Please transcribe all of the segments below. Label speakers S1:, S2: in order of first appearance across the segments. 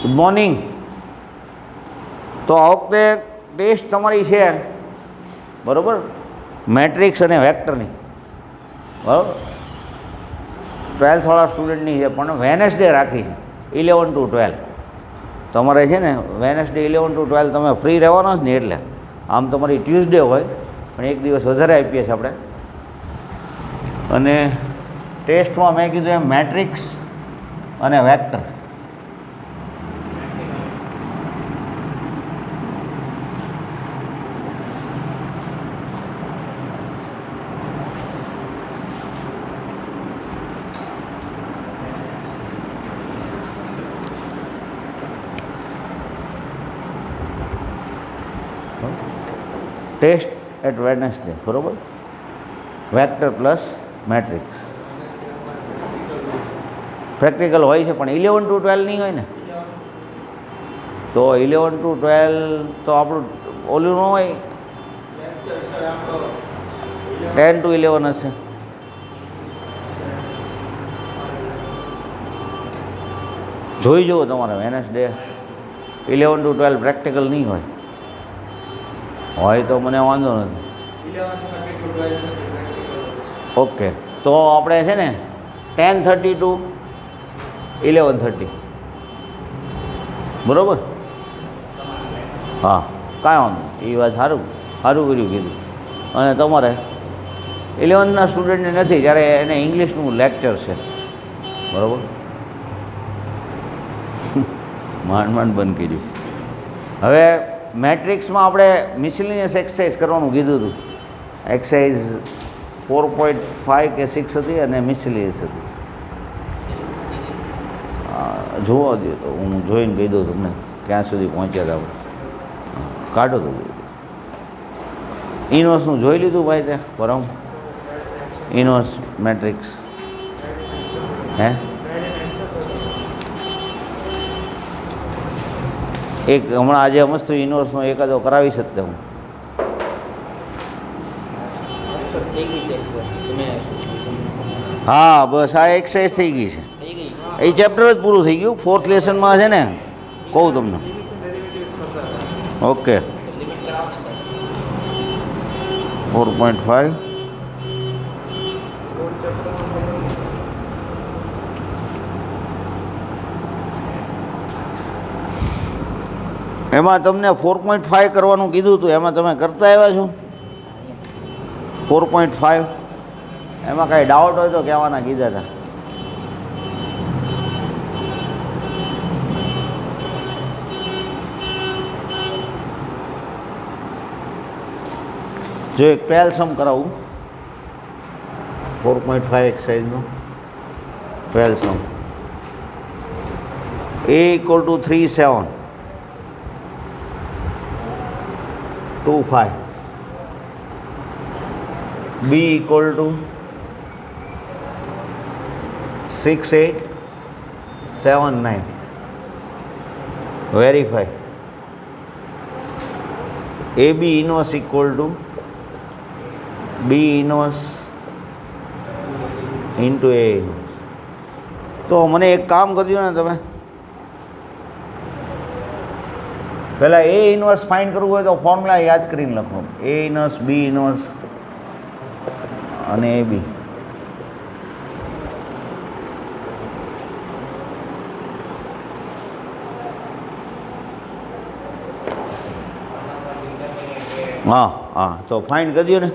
S1: Good morning. તો આ વખતે ટેસ્ટ તમારી છે બરાબર, મેટ્રિક્સ અને વેક્ટરની, બરાબર. 12th વાળા સ્ટુડન્ટની છે, પણ વેનસડે રાખી છે 11 to 12. તમારે છે ને વેનસડે 11 to 12 તમે ફ્રી રહેવાના જ ને, એટલે આમ તમારી ટ્યુઝડે હોય પણ એક દિવસ વધારે આપીએ છીએ આપણે. અને ટેસ્ટમાં મેં કીધું એમ મેટ્રિક્સ અને વેક્ટર. ટેસ્ટ એટ વેડનેસડે, બરાબર. Vector plus matrix. પ્રેક્ટિકલ હોય છે પણ 11 to 12 નહીં હોય ને. તો 11 to 12 તો આપણું ઓલું ન હોય, 10 to 11 હશે. જોઈ જુઓ તમારે વેનસડે 11 to 12 પ્રેક્ટિકલ નહીં હોય તો મને વાંધો નથી. ઓકે, તો આપણે છે ને 10:30 to 11:30, બરાબર. હા, કાંઈ વાંધો નહીં, એ વાત સારું કર્યું કીધું. અને તમારે 11ના સ્ટુડન્ટને નથી, જ્યારે એને ઇંગ્લિશનું લેક્ચર છે, બરાબર. માંડ બંધ કર્યું. હવે મેટ્રિક્સમાં આપણે મિસલિનિયસ એક્સરસાઇઝ કરવાનું કીધું હતું. એક્સરસાઇઝ 4.5 કે 6 હતી અને મિસલિનિયસ હતી. જોવા દો તો હું જોઈને કહી દઉં તમને ક્યાં સુધી પહોંચ્યા હતા આપણે. કાઢો તો ઇનવર્સનું જોઈ લીધું ભાઈ ત્યાં પરમ? ઇનવર્સ મેટ્રિક્સ હે એક હમણાં આજે મસ્ત ઇનવર્સનો એકાદો કરાવી શકતે હું. હા બસ આ એક્સરસાઇઝ થઈ ગઈ છે, એ ચેપ્ટર જ પૂરું થઈ ગયું. 4th લેસનમાં છે ને, કહું તમને. ઓકે 4.5 એમાં તમને 4.5 કરવાનું કીધું હતું, એમાં તમે કરતા આવ્યા છો 4.5? એમાં કાંઈ ડાઉટ હોય તો કહેવાના કીધા હતા. જો એક 12 સમ કરાવું 4.5 એક્સરસાઇઝનો 12 સમ. A = 3 7 2 5. B = 6 8 7 9. Verify. AB inverse = B inverse into A inverse. તો મને એક કામ કરજો ને તમે, પહેલાં A ઇનવર્સ ફાઇન્ડ કરવું હોય તો ફોર્મ્યુલા યાદ કરીને લખો. A ઇનવર્સ, B ઇનવર્સ અને AB. હા હા, તો ફાઇન્ડ કરજો ને.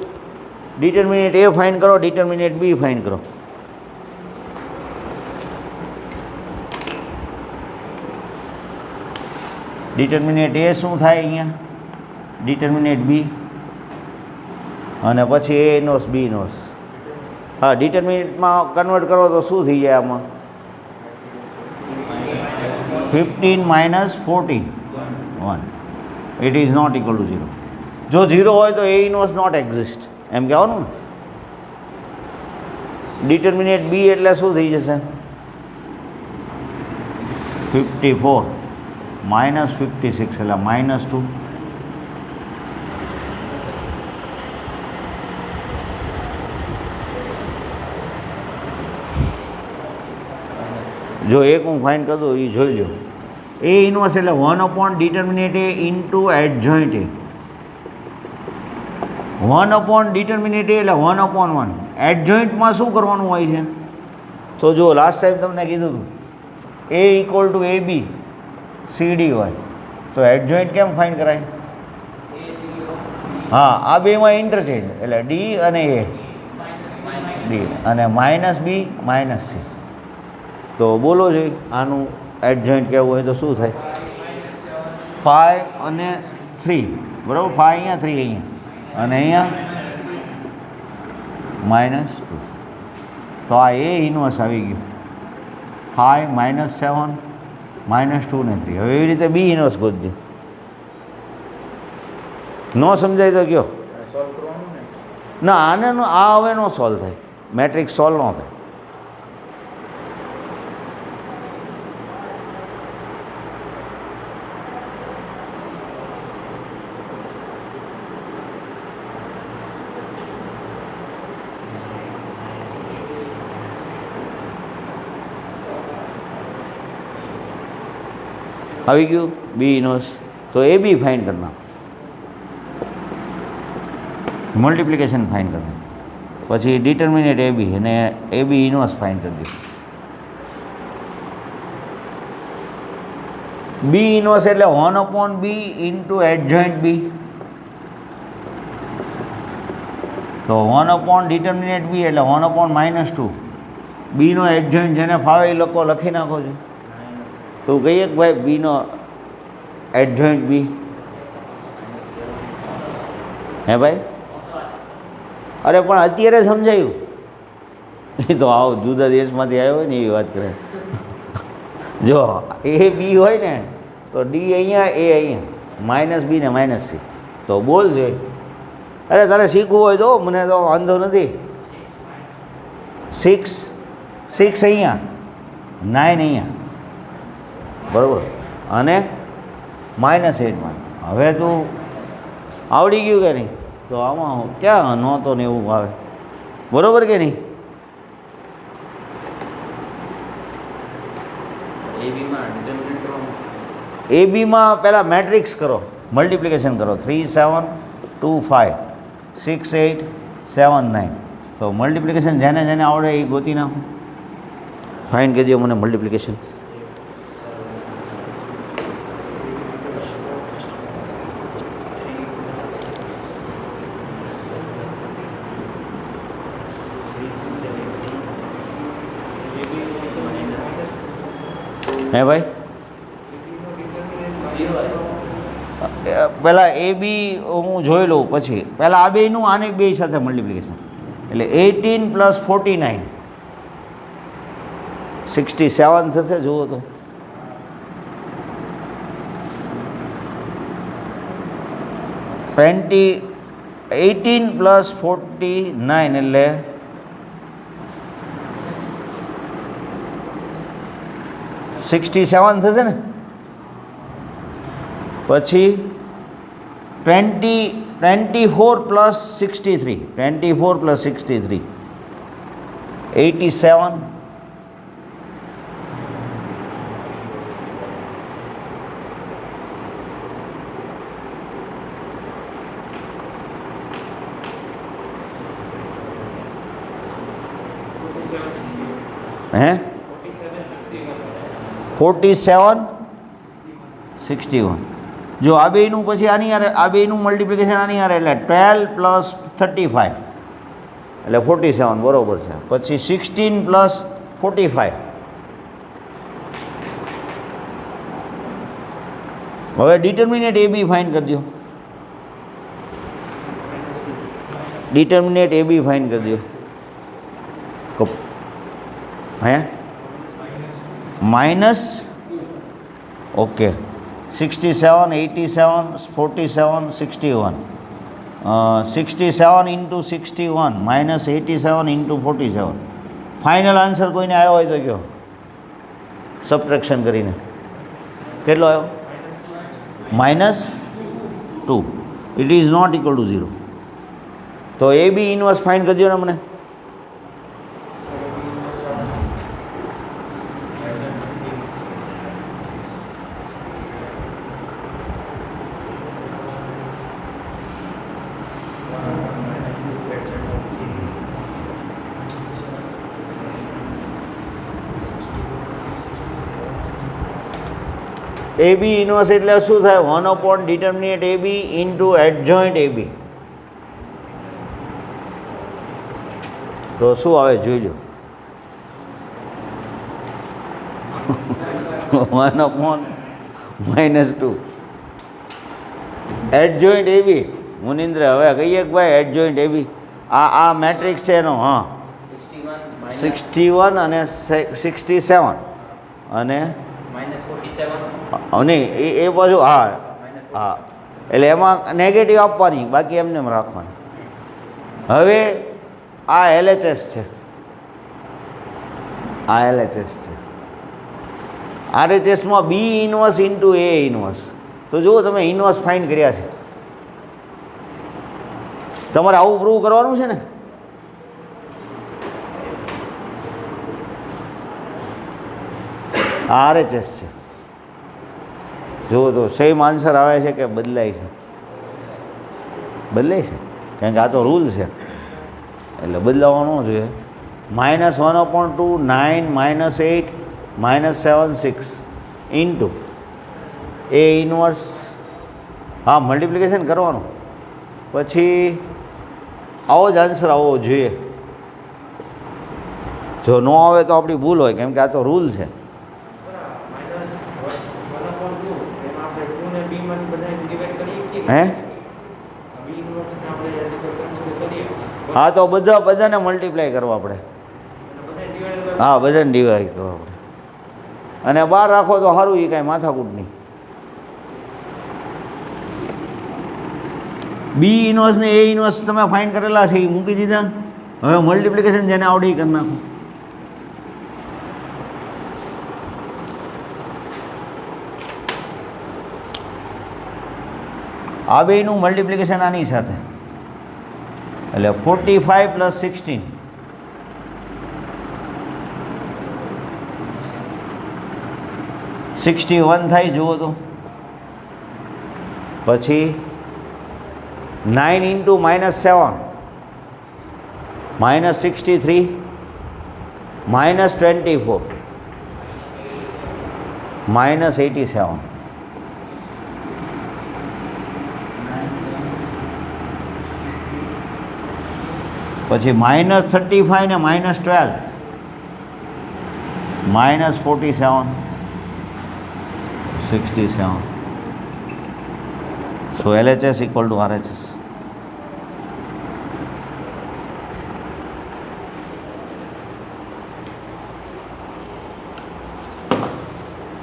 S1: ડિટર્મિનેટ A ફાઇન્ડ કરો, ડિટર્મિનેટ B ફાઇન્ડ કરો. ડિટર્મિનેટ A શું થાય અહીંયા? ડિટર્મિનેટ B અને પછી A ઇનવર્સ B ઇનવર્સ. હા, ડિટર્મિનેટમાં કન્વર્ટ કરો તો શું થઈ જાય આમાં? 15 - 14 1. It is not equal to 0. જો 0 હોય તો A ઇનવર્સ નોટ એક્ઝિસ્ટ, એમ કહેવાનું ને. ડિટર્મિનેટ B એટલે શું થઈ જશે? 54 - 56 એટલે -2. જો એક હું ફાઇન કરી દઉં, એ જોઈ લો. એ ઇન્વર્સ એટલે 1 ડિટર્મિનેટ એ ઇન્ટુ એડજોઇન્ટ એ. 1 ડિટર્મિનેટ એ એટલે 1/1. એડજોઇન્ટમાં શું કરવાનું હોય છે? તો જો લાસ્ટ ટાઈમ તમને કીધું હતું એ ઇક્વલ ટુ એ બી સીડી હોય તો એડજોઇન્ટ કેમ ફાઇન્ડ કરાય? હા, આ બેમાં ઇન્ટરચેન્જ એટલે ડી અને એ, ડી અને માઇનસ બી માઇનસ સી. તો બોલો જોઈએ આનું એડજોઇન્ટ કહેવું હોય તો શું થાય? 5 અને 3 બરાબર. 5 અહીંયા, 3 અહીંયા અને અહીંયા -2. તો આ એ ઇન્વર્સ આવી ગયું. 5 -7 -2 ને 3. હવે એવી રીતે બી ઇન્વર્સ ગોતી દે. ન સમજાય તો કયો ના, આને આ હવે નો સોલ્વ થાય, મેટ્રિક્સ સોલ્વ ન થાય. આવી ગયું બી ઇન્વર્સ. તો એ બી ફાઇન્ડ કરના, મલ્ટિપ્લિકેશન ફાઇન્ડ કરવું, પછી ડિટર્મિનેટ એ બી અને એ બી ઇન્વર્સ ફાઇન્ડ કરી દઉં. બી ઇન્વર્સ એટલે 1/b ઇન્ટુ એડજોઇન્ટ બી. તો 1 ડિટર્મિનેટ બી એટલે 1/-2. બીનો એડજોઇન્ટ જેને ફાવે એ લોકો લખી નાખો છો. તો કહીએ કે ભાઈ બીનો એડજોઇન્ટ બી હે ભાઈ? અરે પણ અત્યારે સમજાયું. એ તો આવો જુદા દેશમાંથી આવ્યો હોય ને એવી વાત કરે. જો એ બી હોય ને તો ડી અહીંયા, એ અહીંયા, -b ને -c. તો બોલ જોઈ. અરે તારે શીખવું હોય તો મને તો વાંધો નથી. 6 અહીંયા, 9 અહીંયા બરાબર અને -8. હવે તું આવડી ગયું કે નહીં? તો આમાં ક્યાં નહોતો ને એવું આવે બરાબર કે નહીં? એ બીમાં પહેલાં મેટ્રિક્સ કરો, મલ્ટિપ્લિકેશન કરો. 3 7 2 5 6 8 7 9. તો મલ્ટિપ્લિકેશન જેને જેને આવડે એ ગોતી નાખો. ફાઇન કરી દો મને મલ્ટિપ્લિકેશન. હે ભાઈ? પહેલાં એ બી હું જોઈ લઉં, પછી પહેલાં આ બેનું આની બે સાથે મલ્ટિપ્લિકેશન એટલે 18 + 49 67 થશે. જુઓ તો 18 + 49 એટલે 67 થશે ને. પછી 24 + 63 87. હે 47 61. જો આ બેનું પછી આની યારે આ બેનું મલ્ટિપ્લિકેશન આની યારે એટલે 12 + 35 એટલે 47 બરાબર છે. પછી 16 + 45. હવે ડિટર્મિનેટ એ બી ફાઇન્ડ કરી દો. ડિટર્મિનેટ એ બી ફાઇન્ડ કરી દો. હે માઇનસ ઓકે 67 87 47 61. 67 × 61 -87 × 47. ફાઇનલ આન્સર કોઈને આવ્યો હોય તો કહો, સબટ્રેક્શન કરીને કેટલો આવ્યો? -2. It is not equal to 0. તો એ બી ઇન્વર્સ ફાઇન્ડ કરજો ને મને. એ બી ઇન્વર્સ એટલે શું થાય? 1 ડિટર્મિનેન્ટ એ બી ઇન્ટુ એડજોઇન્ટ એ બી. તો શું આવે જોઈ લો. 1/-2 એડજોઇન્ટ એ બી. મુનિન્દ્ર હવે કહીએ કે ભાઈ એડજોઇન્ટ એ બી આ મેટ્રિક્સ છે એનો. હા, 61 અને 67 અને નહીં એ પાછું. હા હા, એટલે એમાં નેગેટિવ આપવાની, બાકી એમને એમ રાખવાની. હવે આ LHS છે, આ LHS છે. RHSમાં બી ઇન્વર્સ ઇન્ટુ એ ઇન્વર્સ. તો જુઓ તમે ઇન્વર્સ ફાઇન્ડ કર્યા છે. તમારે આવું પ્રૂવ કરવાનું છે ને. RHS છે. જુઓ તો સેમ આન્સર આવે છે કે બદલાય છે? બદલાય છે, કારણ કે આ તો રૂલ છે એટલે બદલાવાનો જોઈએ. -1/2 9 -8 -7 6 ઇન્ટુ એ ઇન્વર્સ. હા, મલ્ટિપ્લિકેશન કરવાનું, પછી આવો જ આન્સર આવવો જોઈએ. જો ન આવે તો આપણી ભૂલ હોય, કેમ કે આ તો રૂલ છે. હે? હા, તો બધાને મલ્ટીપ્લાય કરવા પડે. હા, બધાને ડિવાઈડ કરવા પડે. અને 12 રાખો તો સારું, એ કાંઈ માથાકૂટ નહીં. બી ઇન્વર્સ ને એ ઇન્વર્સ તમે ફાઇન્ડ કરેલા છે, એ મૂકી દીધા. હવે મલ્ટિપ્લિકેશન જેને આવડે એ કરી નાખો. આ બેયનું મલ્ટિપ્લિકેશન આની સાથે, એટલે 45 + 16 61 થાય. જુઓ તો પછી 9 × -7 -63 -24 -87. પછી -35 ને -12 -47 67. So LHS = RHS.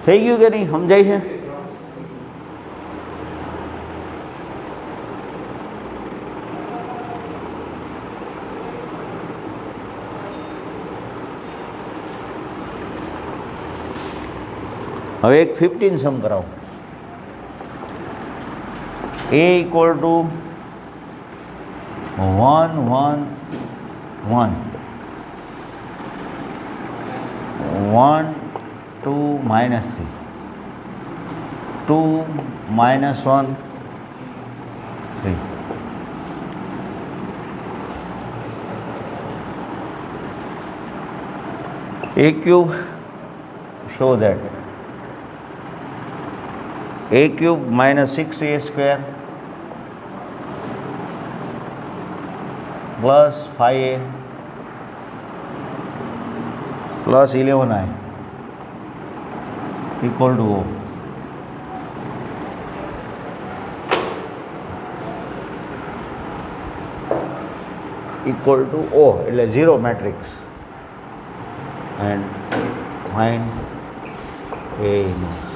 S1: થઈ ગયું કે નહીં? સમજાય છે? હવે એક 15 સમ કરાવો. A = 1 1 1 1 2 -3 2 -1 3. A cube, show that A cube -6A² plus 5A plus 11I equal to O. Equal to O એટલે 0 matrix and find A inverse.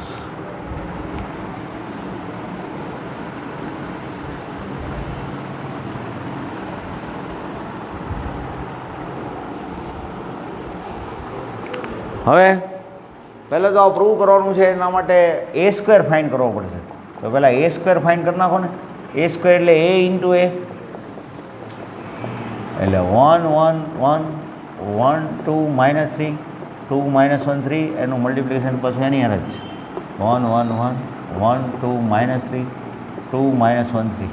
S1: હવે પહેલાં તો આ પ્રૂવ કરવાનું છે, એના માટે A² ફાઇન્ડ કરવો પડશે. તો પહેલાં A² ફાઇન્ડ કરી નાખો ને. A² એટલે A × A, એટલે 1 1 1 1 2 -3 2 -1 3. એનું મલ્ટિપ્લિકેશન પાછું એની હારે જ છે. 1 1 1 1 2 -3 2 -1 3.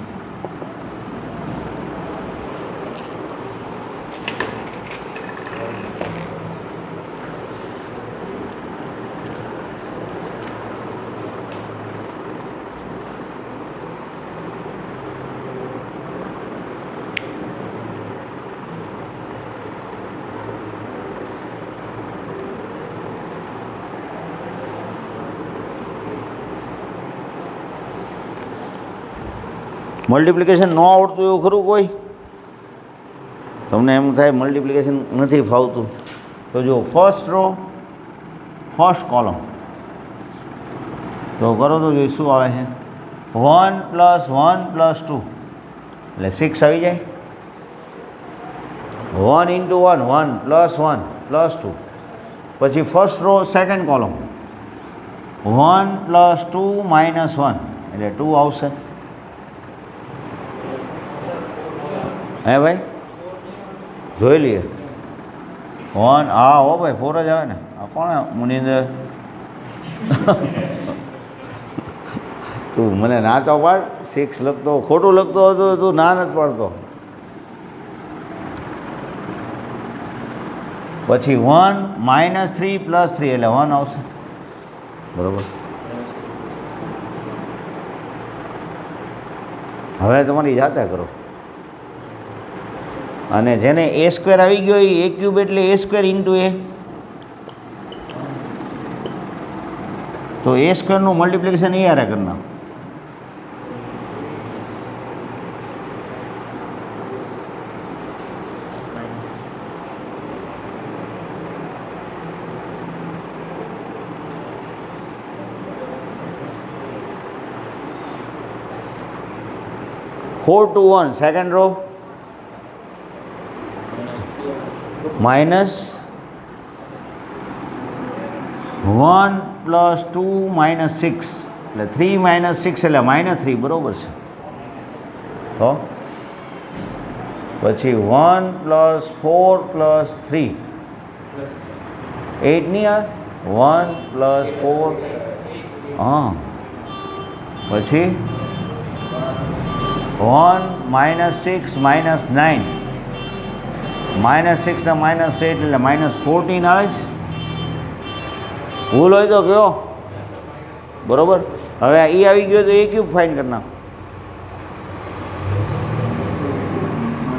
S1: મલ્ટિપ્લિકેશન ન આવડતું એવું ખરું કોઈ? તમને એમ થાય મલ્ટિપ્લિકેશન નથી ફાવતું તો જો ફર્સ્ટ રો ફર્સ્ટ કોલમ તો કરો તો જો શું આવે છે 1 + 1 + 2 એટલે 6 આવી જાય. 1 × 1 1 + 1 + 2 પછી ફર્સ્ટ રો સેકન્ડ કોલમ 1 + 2 - 1 એટલે 2 આવશે. હે ભાઈ જોઈ લઈએ 1 હા હો ભાઈ 4 જ આવે ને. આ કોણ મુનિંદર તું મને ના તો પાડ 6 લખતો ખોટું લખતો હતો તું ના નથી પાડતો. પછી 1 - 3 + 3 એટલે 1 આવશે. બરાબર. હવે તમારી જાતે કરો. અને જેને a² આવી ગયો એ a³ એટલે a² × a. તો a² નું મલ્ટિપ્લિકેશન એ હારે કરી નાખો. -4 to 1 second row -1 + 2 - 6 એટલે 3 - 6 એટલે -3 બરાબર છે. તો પછી 1 + 4 + 3 8 નહીં આવે 1 + 4 હા પછી 1 - 6 - 9 -6 ને -8 એટલે -14 આવે છે. ભૂલ હોય તો કયો બરાબર. હવે એ આવી ગયો તો a³ ફાઇન કરી નાખો.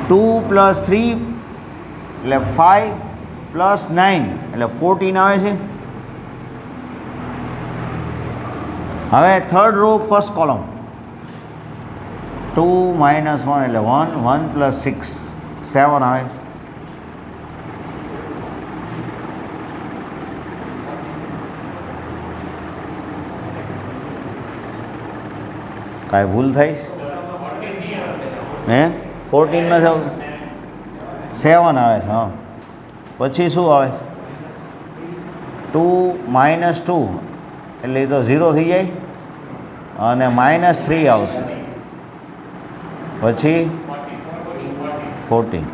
S1: 2 + 3 એટલે 5 + 9 એટલે 14 આવે છે. હવે થર્ડ રો ફર્સ્ટ કોલમ 2 - 1 એટલે 1 1 + 6 7 આવે છે. કાંઈ ભૂલ થાય હે 14 ન થયું 7 આવે છે. હા પછી શું આવે છે 2 - 2 એટલે એ તો 0 થઈ જાય અને -3 આવશે. પછી 14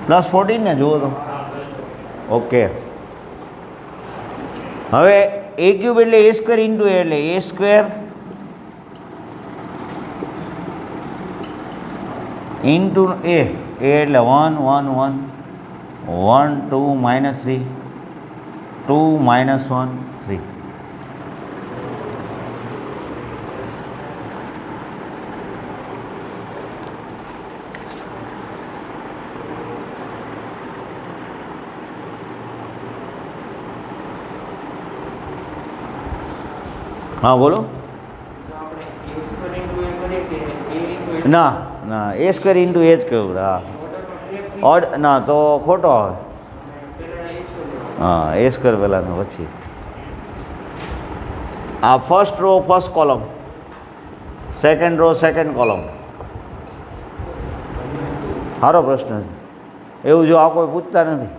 S1: +14 ને જુઓ તો ઓકે. હવે a³ એટલે a² × a એટલે a² × a એટલે 1 1 1 1 2 -3 2 - 1 3 હા બોલો. ના ના a² × a જ કહ્યું. હા ઓડ ના તો ખોટો આવે. હા a² પહેલાં પછી આ first row first column second row second column. સારો પ્રશ્ન છે. એવું જો આ કોઈ પૂછતા નથી.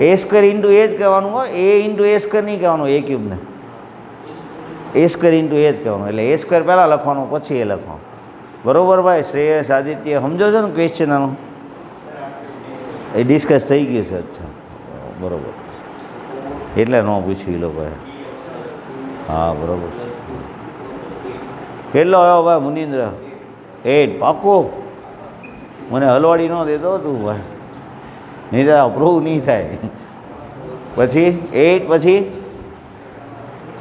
S1: a² × a જ કહેવાનું હોય. a × a² નહીં કહેવાનું a³ ને a² × a જ કહેવાનું. એટલે a² પહેલાં લખવાનું પછી એ લખવાનું. બરાબર ભાઈ શ્રેયસ આદિત્ય સમજો છો ને ક્વેશ્ચન આનું એ ડિસ્કસ થઈ ગયું છે. અચ્છા બરાબર એટલે ન પૂછ્યું એ લોકોએ. હા બરાબર. કેટલો આવ્યો ભાઈ મુનિન્દ્ર 8 પાક્કું મને હલવાડી ન દેતો તું ભાઈ નહીં તો અપ્રૂવ નહીં થાય. પછી 8 પછી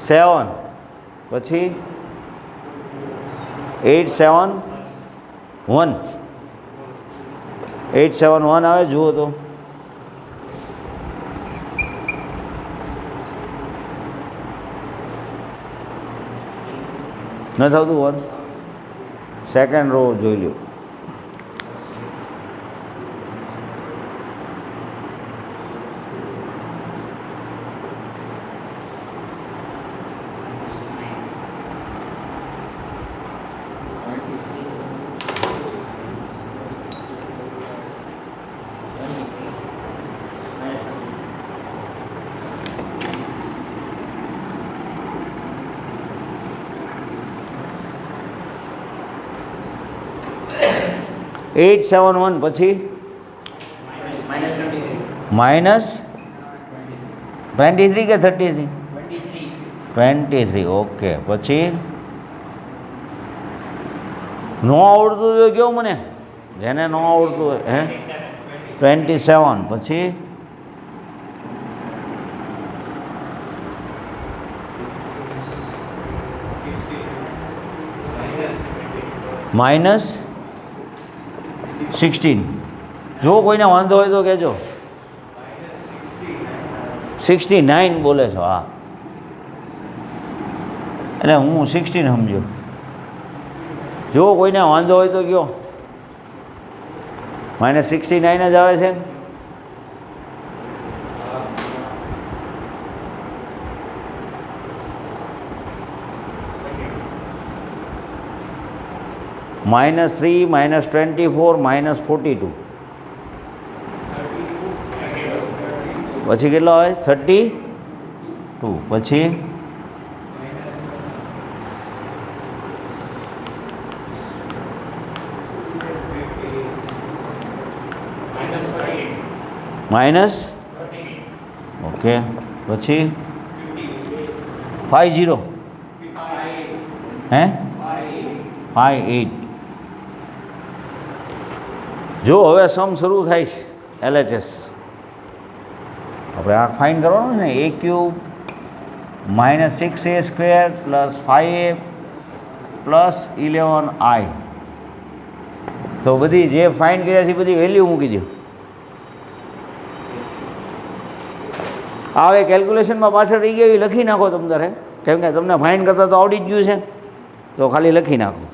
S1: 7 પછી 8 7 1 8 7 1 આવે જુઓ તો નથી આવતું 1? સેકન્ડ રો જોઈ લો. -871 પછી -23 કે 33? 23. ઓકે. પછી નો આવડતું તો કયો મને, જેને નો આવડતું હોય. હે 27. પછી -16. જો કોઈને વાંધો હોય તો કહેજો. 69 બોલે છો? હા, એટલે હું 16 સમજ્યો. જો કોઈને વાંધો હોય તો કયો. -69 જ આવે છે. -3, -24, -42. પછી કેટલો આવે? 32. પછી માઇનસ. ઓકે. પછી 50. હે 58. જો હવે સમ શરૂ થાય છે LHS. આપણે આ ફાઇન કરવાનું છે ને. a³ -6a² + 5a + 11i. તો બધી જે ફાઇન કર્યા છે બધી વેલ્યુ મૂકી દો. હવે કેલ્ક્યુલેશનમાં પાછળ રહી ગઈ લખી નાખો તમ તારે, કેમ કે તમને ફાઇન કરતાં તો આવડી જ ગયું છે, તો ખાલી લખી નાખો.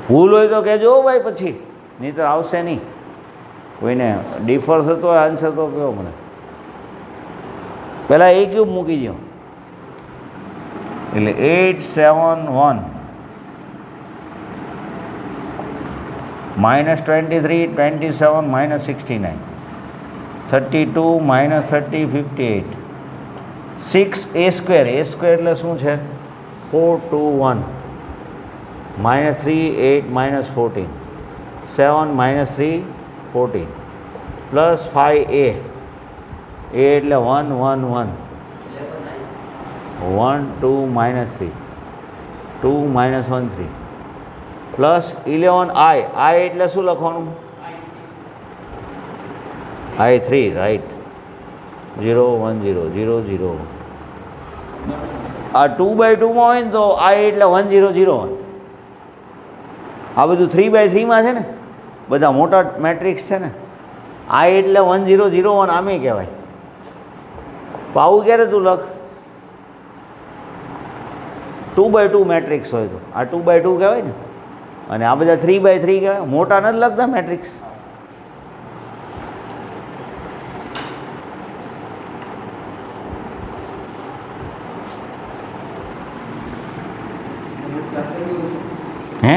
S1: ભૂલ હોય તો કહેજો ભાઈ, પછી નહીંતર આવશે નહીં. કોઈને ડિફર થતો હોય આન્સર તો કહો મને. પહેલાં a³ મૂકી દો. એટલે 871 -23, 27 -69, 32 -30, 58. 6a². a² એટલે શું છે? 421. -3, 8 -14, 7 -3, 14 + 5a. a એટલે 1 1 1, 1 2 -3, 2 -1 3 + 11i. i એટલે શું લખવાનું? i3. રાઈટ. 0 1 0 0 0. આ 2/2 માં હોય ને તો i એટલે 1 0 0 1. આ બધું 3/3 માં છે ને, બધા મોટા મેટ્રિક્સ છે ને. i એટલે 1 0 0 1 આમે કહેવાય. આવું ક્યારે તું લખ 2/2 મેટ્રિક્સ હોય તો. આ 2/2 કહેવાય ને, અને આ બધા 3/3 કહેવાય. મોટા નથી લખતા મેટ્રિક્સ. હે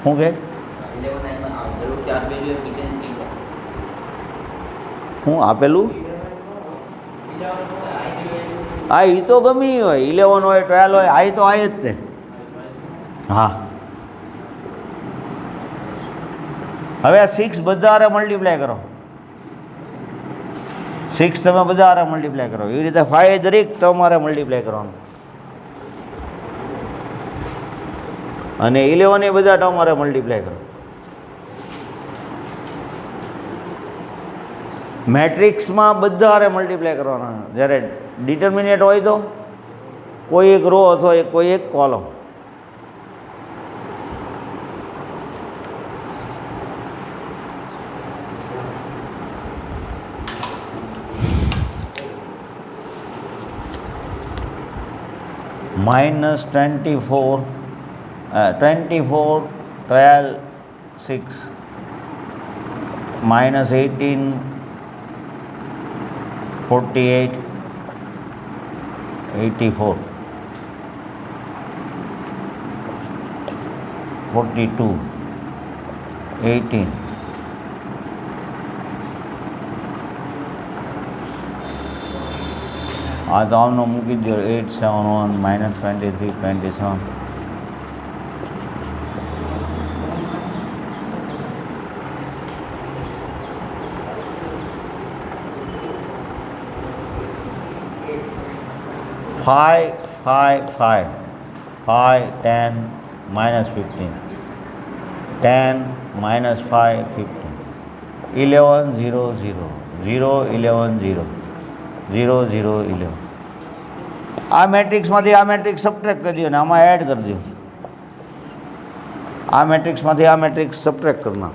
S1: શું કહે? હું આપેલું? હા, એ તો ગમે હોય. 11 હોય, 12 હોય, આ તો આ જ તે. હા, હવે આ 6 બધા હારે મલ્ટીપ્લાય કરો. 6 તમે બધા હારે મલ્ટીપ્લાય કરો. એવી રીતે 5 દરેક તમારે મલ્ટીપ્લાય કરવાનું. અને 11 એ બધા તમારે મલ્ટીપ્લાય કરો. મેટ્રિક્સમાં બધા હારે મલ્ટીપ્લાય કરવાના. જ્યારે ડિટર્મિનેટ હોય તો કોઈ એક રો અથવા કોઈ એક કોલમ. minus 24, 24, 12, 6, minus 18, 48, 84, 42, 18. આ તો આમનો મૂકી દો 871 minus 23, 27. Five, 10, minus 15, 10, minus 5, 15, 11, 0, 0, 0, 11, 0, 0, 0, 11. આ મેટ્રિક્સમાંથી આ મેટ્રિક્સ સબટ્રેક્ટ કરી દો ને આમાં એડ કરી દો. આ મેટ્રિક્સમાંથી આ મેટ્રિક્સ સબટ્રેક્ટ કરના.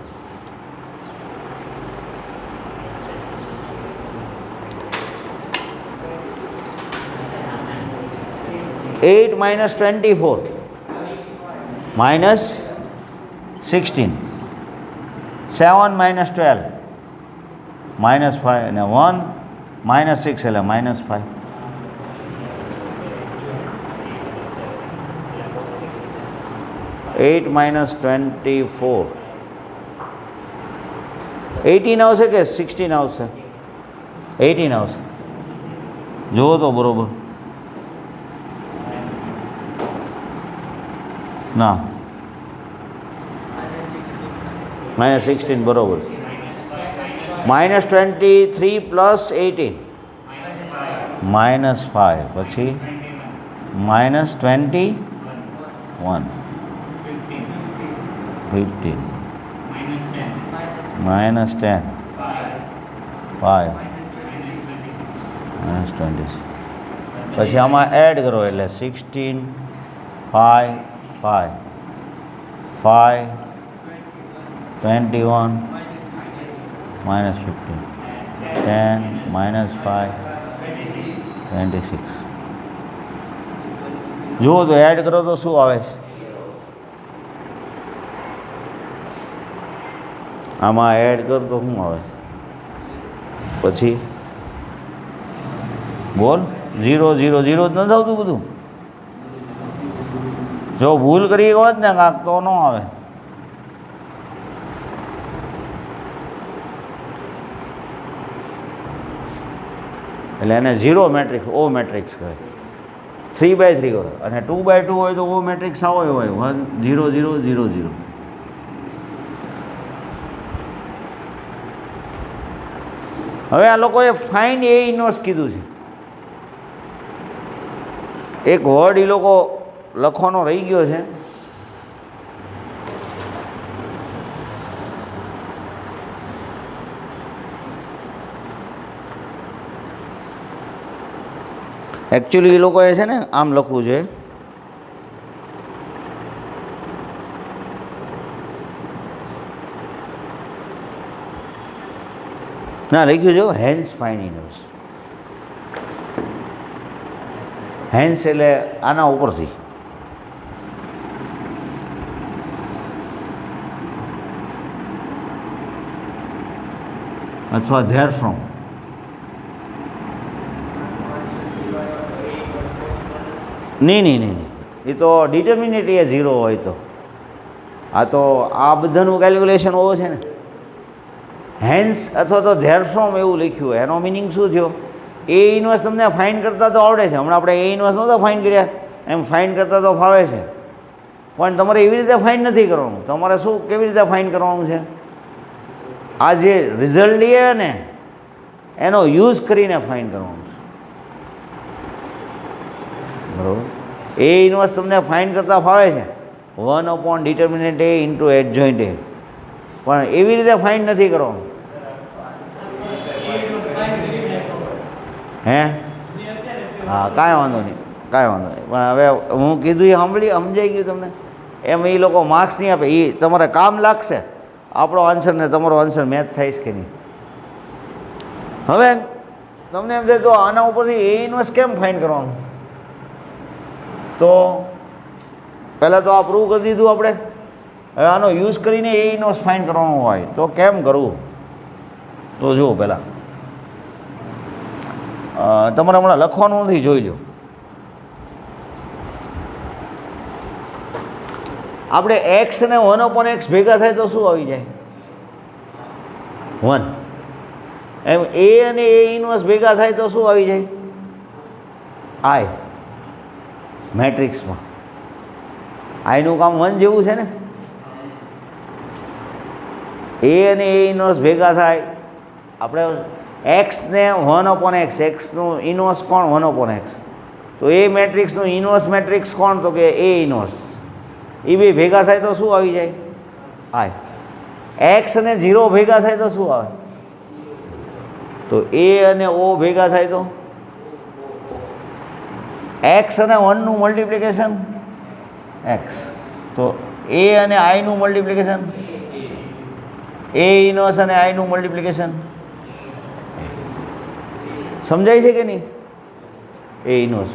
S1: Eight minus 24, minus 16, 7 minus 12, minus 5 and 1, minus 6 એટલે minus 5. Eight minus 24, 18 આવશે કે 16 આવશે? 18 આવશે. જુઓ તો બરોબર. ના, minus 16 બરોબર. minus 23 plus 18, minus 5, પછી minus 21, 15, minus 10, 5, minus 26. પછી આમાં એડ કરો એટલે 16, 5, 5, 5, 21, minus 15, 10, minus 5, 26. જુઓ તો એડ કરો તો શું આવે છે? આમાં એડ કરો તો શું આવે? પછી બોલ. 0, 0, 0 જ નથી આવતું બધું? જો ભૂલ કરી હોત ને કાંક તો ન આવે. એટલે એને 0 મેટ્રિક્સ ઓ મેટ્રિક્સ કહે. 3/3 હોય અને 2/2 હોય તો ઓ મેટ્રિક્સ આવો હોય 1, 0, 0, 0, 0. હવે આ લોકોએ ફાઇન્ડ એ ઇન્વર્સ કીધું છે. એક વર્ડ એ લોકો લખવાનો રહી ગયો છે. એકચ્યુઅલી એ લોકોએ છે ને આમ લખવું છે. ના, લખ્યું છે હેન્સ ફાઇન્ડ ઇન્વર્સ. હેન્સ એટલે આના ઉપરથી. અથવા ધેર ફ્રોમ. નહીં, એ તો ડિટર્મિનેટ એ 0 હોય તો. આ તો આ બધાનું કેલ્ક્યુલેશન હોવો છે ને. હેન્સ અથવા તો ધેર ફ્રોમ એવું લખ્યું. એનો મિનિંગ શું થયો? એ ઇન્વર્સ તમને ફાઇન્ડ કરતાં તો આવડે છે. હમણાં આપણે એ ઇન્વર્સ નહોતા ફાઇન્ડ કર્યા, એમ ફાઇન્ડ કરતાં તો ફાવે છે. પણ તમારે એવી રીતે ફાઇન્ડ નથી કરવાનું. તમારે શું કેવી રીતે ફાઇન્ડ કરવાનું છે? આ જે રિઝલ્ટ લે ને એનો યુઝ કરીને ફાઇન્ડ કરવાનું છે. બરાબર? એ ઇન્વર્સ તમને ફાઇન્ડ કરતાં ફાવે છે. 1 ડિટર્મિનેન્ટ એ ઇન્ટુ એડજોઇન્ટ એ. પણ એવી રીતે ફાઇન્ડ નથી કરવાનું. હે? હા, કાંઈ વાંધો નહીં. પણ હવે હું કીધું એ સમજાઈ ગયું તમને? એમ એ લોકો માર્ક્સ નહીં આપે. એ તમારે કામ લાગશે. આપણો આન્સર ને તમારો આન્સર મેચ થાય છે કે નહીં? હવે તમને એમ થાય તો આના ઉપરથી એ ઇન્વર્સ કેમ ફાઇન્ડ કરવાનું? તો પહેલાં તો આ પ્રૂવ કરી દીધું આપણે. હવે આનો યુઝ કરીને એ ઇનવર્સ ફાઇન્ડ કરવાનું હોય તો કેમ કરવું, તો જુઓ પહેલાં તમારે હમણાં લખવાનું નથી, જોઈ લો. આપણે એક્સ અને 1/x ભેગા થાય તો શું આવી જાય? 1. એમ એ અને એ ઇનવર્સ ભેગા થાય તો શું આવી જાય? આઈ. મેટ્રિક્સમાં આઈનું કામ 1 જેવું છે ને. એ અને એ ઇનવર્સ ભેગા થાય, આપણે એક્સને 1/x, એક્સનું ઇનવર્સ કોણ? 1/x. તો એ મેટ્રિક્સનું ઇનવર્સ મેટ્રિક્સ કોણ? તો કે એ ઇનવર્સ. એ બે ભેગા થાય તો શું આવી જાય? આઈ. એક્સ અને 0 ભેગા થાય તો શું આવે? તો એ અને ઓ ભેગા થાય તો એક્સ અને 1નું મલ્ટિપ્લિકેશન એક્સ, તો એ અને આઈનું મલ્ટિપ્લિકેશન, એ ઇનવર્સ અને આઈનું મલ્ટિપ્લિકેશન. સમજાય છે કે નહીં? એ ઇનવર્સ